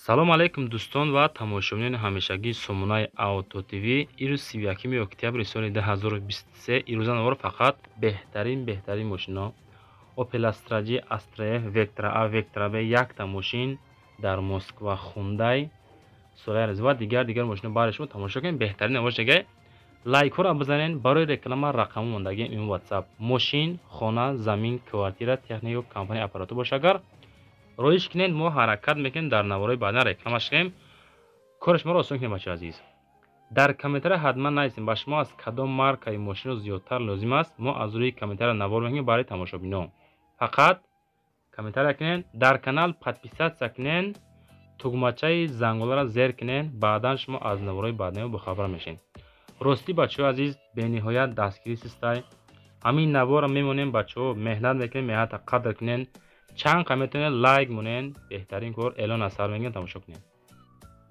салом алайкум дӯстон ва тамошобинони ҳамешагии сомонаи Auto TV. ирӯз 31 октябри соли 2023. ирӯза навор фақат беҳтарин мошино Opel Astra G, Astra F, Vectra A, Vectra B, якта мошин дар Москва, Hyundai, Solaris ва дигар мошино барои шумо тамошо кунем. беҳтарин навошагай лайкҳоро бизанен. барои реклама рақамо мондагии ин WhatsApp. мошин, хона, замин, квартира, техника, компания, аппаратур боша. агар роиш кинен мо ҳаракат мекунем дар навораи баъдан рекламаш кунем. кориш моро осон кунем бачаҳо азиз. дар комментария ҳатман нависем ба шумо аз кадом маркаи мошино зиёдтар лозим аст. мо аз рӯи комментария навор мекунем барои тамошобинон. фақат комментария кунен, дар канал подписатсия кунен, тугмачаи зангуларо зер кунен. баъдан шумо аз навораи баъдани бохабар мешин. ростӣ бачаҳо азиз, бениҳоят дастгирӣ систай. ҳамин навора мемонем бачаҳо, меҳнат мекунем, меҳната қадр кунен. чанд қаметонен лайк монен, беҳтарин кор эълон аз сар мегирем, тамошо кунем.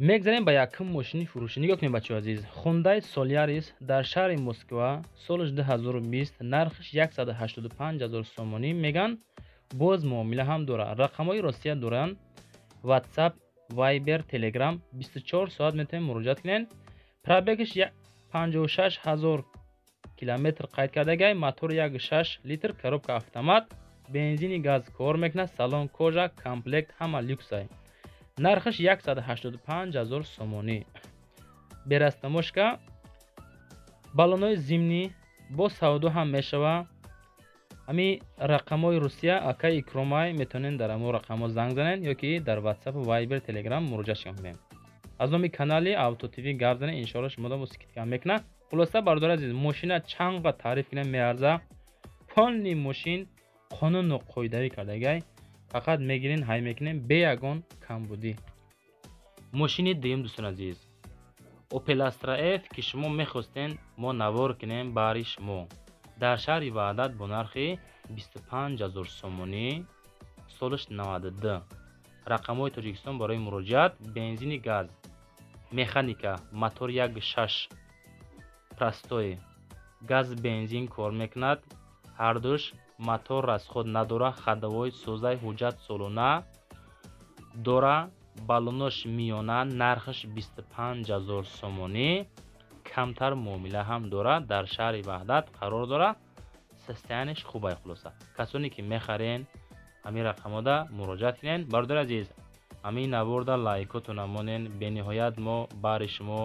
мегзарем ба якум мошини фурӯшӣ. нигоҳ кунем бачаҳо азиз. Hyundai Solaris дар шаҳри Москва, соли 2020, нархиш 185,000 сомонӣ. меган боз муомила ҳам дорад. рақамҳои Россия доранд. WhatsApp, Viber, Telegram 24 соат метавонем муроҷиат кунем. пробегиш 56,000 километр қайд кардагай. мотор 1.6 литр, коробка автомат, бензини газ кор мекунад. салон кожа, комплект ҳама люксай. нархиш 185,000 сомонӣ. берастамошка, баллонои зимнӣ бо савдо ҳам мешава. ҳами рақамҳои Русия, ака Икромай, метавонен дар ҳамо рақамҳо занг занен ё ки дар WhatsApp, Viber, Telegram муроҷиат кунем. аз номи канали Auto TV гап занен, иншоалло шуморо мо скидка мекунад. хулоса бардор азиз, мошина чанга таъриф кунем меарза. полни мошин қонуну қоидавӣ кардагай. фақат мегирин ҳай мекунем бе ягон камбудӣ. мошини дуюм дӯстон азиз, Opel Astra F ки шумо мехостен мо навор кунем бари шумо. дар шаҳри Ваҳдат бо нархи 25,000 сомонӣ, солиш 92. рақамҳои Тоҷикистон барои муроҷиат: бензини газ, механика, мотор 1.6 простой, газ бензин кор мекунад. ҳардуш мотор расход надора. ходовой созаи ҳуҷҷат солона дора. баллонош миёна. нархиш 25,000 сомонӣ. камтар муомила ҳам дора. дар шаҳри Ваҳдат қарор дора. состояниш хубай. хулоса касоне ки мехарен ҳамин рақамода муроҷиат кунен. бародари азиз, ҳамин наворда лайкотона монен. бениҳоят мо бари шумо.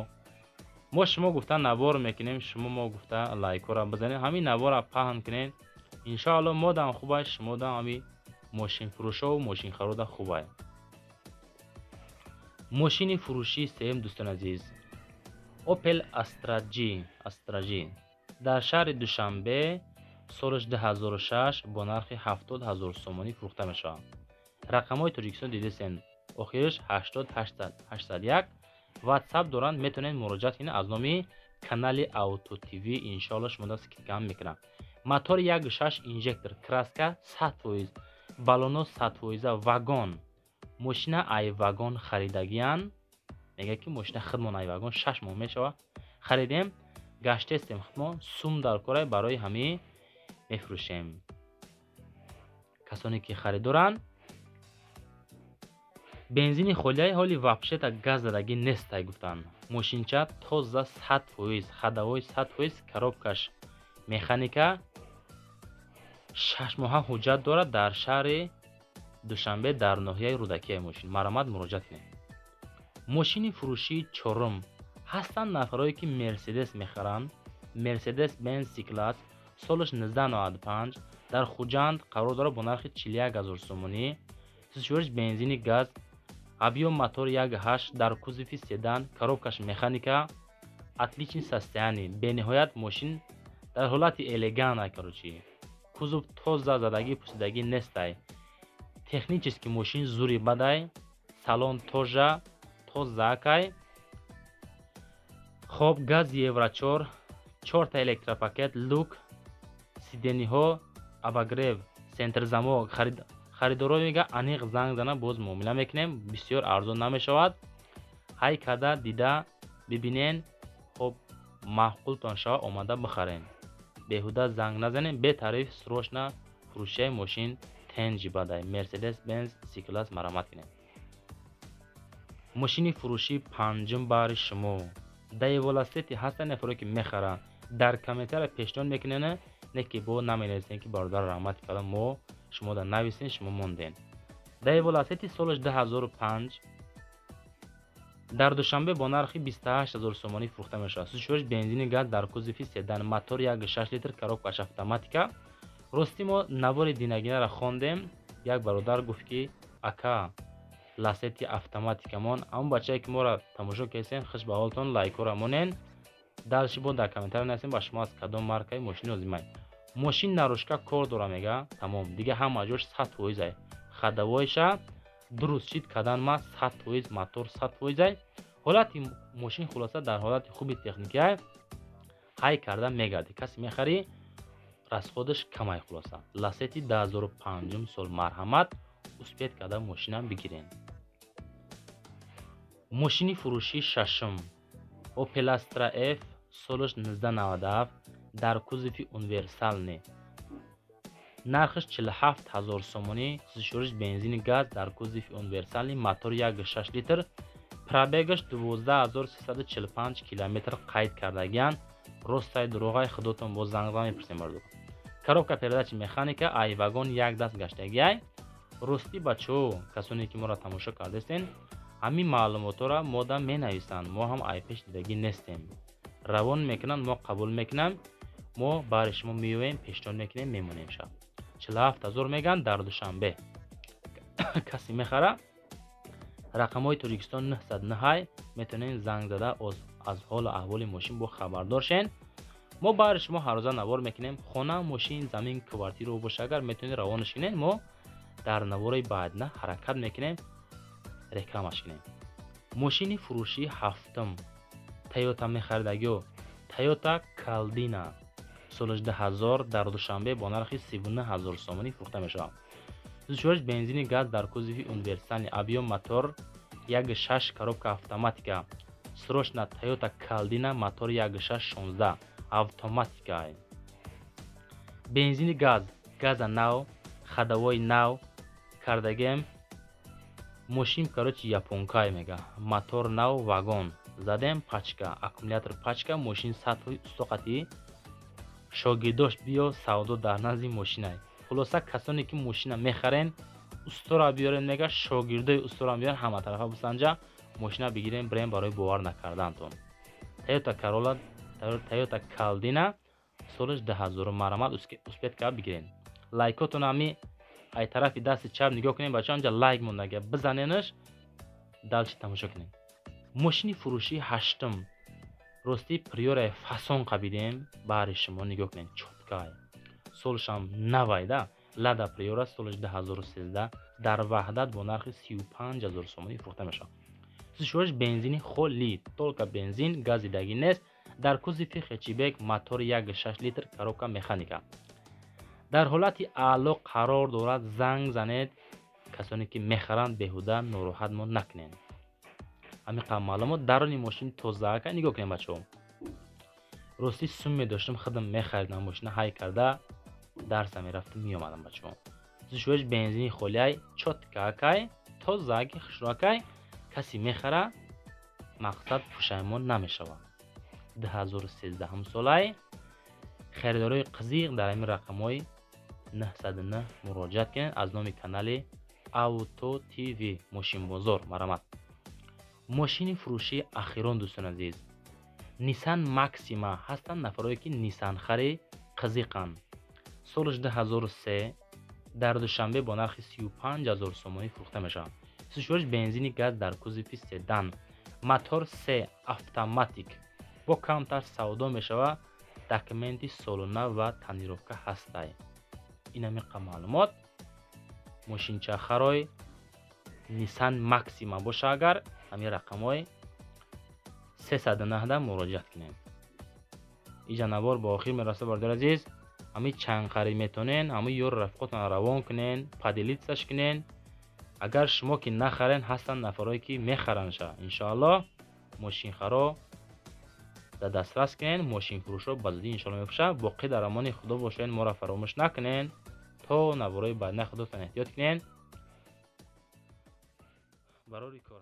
мо шумо гуфта навор мекунем, шумо мо гуфта лайкора бизанем. ҳамин навора паҳн кунен. иншоалло модам хубай, шумодам ҳами мошинфурӯшову мошинхарода хубай. мошини фурӯшии сеюм дӯстон азиз, Opel Astra G дар шаҳри Душанбе, соли 2006, бо нархи 70,000 сомонӣ фурӯхта мешавад. рақамҳои Тоҷикистон дидесен, охириш 80801. WhatsApp доранд, метавонед муроҷиат кунед аз номи канали Auto TV. иншоалло шумода скидка мекунам. мотор 1.6 инжектор, краска 100%, баллоно 100%, вагон. мошина айвагон харидагиян. мега ки мошина хидмон айвагон 6 моҳ мешава. харидем, гаштестем хидмон, сум дар корай барои ҳами мефурӯшем. касоне ки харидоранд, бензини холияи ҳоли вапшета газ задагӣ нестай гуфтанд. мошинча тоза 100%, ходовой 100%, коробкаш механика 6 моҳа ҳуҷҷат дорад. дар шаҳри Душанбе, дар ноҳияи рӯдакияи мошин. маромад муроҷиат кунед. мошини фурӯшии чорум ҳастанд нафароне ки Mercedes мехаранд. Mercedes Benz C-Class, солиш 1995, дар Хуҷанд қарор дорад бо нархи 41,000 сомонӣ. 24 бензини газ, объем мотор 1.8, дар кузови седан, коробкаш механика, отлични состояние. бениҳоят мошин дар ҳолати элегана, корочи кузов тоза, задагӣ пусидагӣ нестай. технически мошин зури бадай. салон тозакай. хоб, газ евро 4, 4 электропакет, люк, сидениҳо, обогрев, сентрзамок. харидоро мега аниқ занг зана, боз муомила мекунем. бисёр арзон намешавад. ҳай карда дида бибинен. хоб, маъқултон шава, омада бихарен. беҳуда занг назанем. бетариф срочно фурӯшияи мошин тенҷи бадай. Mercedes Benz C-Class маромад кунем. мошини фурӯшии панҷум баъри шумо дар велосипеди ҳастан нафаре ки мехаранд дар комментария пешниҳод мекунед не ки бо наменависен ки бародар раҳмати калон мо шумо дар нависен шумо монден. дар велосипеди соли 2005 дар душанбе бо нархи 28 000 сомонӣ фурӯхта мешавад. сӯзишвориш бензини газ дар кузови седан мотор 1.6 литр коробкаш автоматика. рости мо навори динагинаро хондем. як бародар гуфт ки ака ласети автоматикамон аммо бачае ки моро тамошо кардем хуш ба ҳолтон лайкора монен далши бо дар комментария насем ба шумо аз кадом маркаи мошин лозимай. мошин нарӯшка кор дора мега тамом дига ҳама ҷош 100% хадавойша дуруст шид кадан ма 100% мотор 100%. ҳолати мошин хулоса дар ҳолати хуби техникаи ҳай карда мегарди. касе мехари расходаш камай хулоса. ласети 2005 сол марҳамат успед карда мошинам бигирен. мошини фурӯшии шашум Opel Astra F солиш 1997 дар кузови универсалне нархиш 47 000 сомонӣ. сӯзишвориш бензини газ дар кузови универсални мотор 1.6 литр пробегаш 12345 километр қайд кардагиян. ростаи дуруғай худотон бо зангзан мепурсем мардум. коробка передачи механика ай вагон як даст гаштагиай. рости бачаҳо касоне ки моро тамошо кардастен ҳамин маълумотро мо да менависанд. мо ҳам айпеш дидагӣ нестем. равон мекунанд мо қабул мекунам. мо баъри шумо меоем пешниҳод мекунем мемонем шаб 47 000 меган дар душанбе. касе мехара рақамҳои Торикистон 909 метавонем занг зада аз ҳолу аҳволи мошин бо хабардор шен. мо баъри шумо ҳаррӯза навор мекунем. хона мошин замин квартира боша агар метавонед равонаш кинед мо дар навораи баъдна ҳаракат мекунем рекламаш кинем. мошини фурӯшии ҳафтум Toyota мехаридагиҳо Toyota Caldina соли 2000 дар душанбе бо нархи 39 000 сомонӣ фурӯхта мешавад. сӯзишвориш бензини газ дар кузови универсални объем мотор 1.6 коробка автоматика. срочна Toyota Caldina мотор 1.6 автоматика. бензини газ газа нав хадавои нав кардагем. мошин короче японкай мега мотор нав вагон задем пачка аккумулятор пачка мошин сатҳои устоқати шогирдош биё савдо дар назди мошинай. хулоса касоне ки мошина мехарен устора биёрен мега шогирдои устора биёрен ҳама тарафа бисанҷа мошина бигирен брем барои бовар накардантон. Toyota Caldina соли 2000 марҳамат успед карда бигирен. лайкотон ҳами ай тарафи дасти чап нигоҳ кунем бача онҷа лайк мондага бизаненаш далчи тамошо кунем. мошини фурӯшии ҳаштум рости приёраи фасон қабидем баъри шумо нигоҳ кунем чоткай солшам навайда лада приёра соли 2013 дар ваҳдат бо нархи 35 000 сомонӣ фурӯхта мешавад. сӯзишвориш бензини холӣ толка бензин гази дагӣ нест дар кузови хечибек мотор 1.6 литр коробка механика. дар ҳолати аъло қарор дорад. занг занед касоне ки мехаранд беҳуда нороҳат мо накунед. ҳамин қадр маълумот дарони мошини тозаака нигоҳ кунем бачаҳо. рости сум медоштам худам мехаридам мошина ҳай карда дарса мерафтам меомадам бачаҳо. сӯзишвориш бензини холиай чоткаакай тозааки хушроакай касе мехара мақсад пушаймон намешавад. 2013 солай харидории қызиқ дар ҳамин рақамҳои 909 муроҷиат кунед аз номи канали Auto TV мошинбозор. марҳамат. мошини фурӯшии ахирон дӯстон азиз Nissan Maxima ҳастанд нафароне ки Nissan хари қызиқанд. соли 2003 дар душанбе бо нархи 35 000 сомонӣ фурӯхта мешавад. сӯзишвориш бензини газ дар кузови седан мотор 3 автоматик бо камтар савдо мешавад. документи солона ва танировка ҳастай. ин ҳамин маълумот мошинчахарои Nissan Maxima боша агар ҳамин рақамҳои 319 муроҷиат кунем. иҷа навор ба охир мераса бардор азиз. ҳамин чанқарӣ метонен ҳамин ёр рафиқотон равон кунен падилитсаш кунен. агар шумо ки нахарен ҳастанд нафарое ки мехаранша иншоалло мошинхаро дар дастрас кунен. мошинфурӯшро ба зудӣ иншоалло мепӯша. боқӣ дар амони худо бошед. моро фаромӯш накунен. то навораи баъдина худотон эҳтиёт кунен. барори кор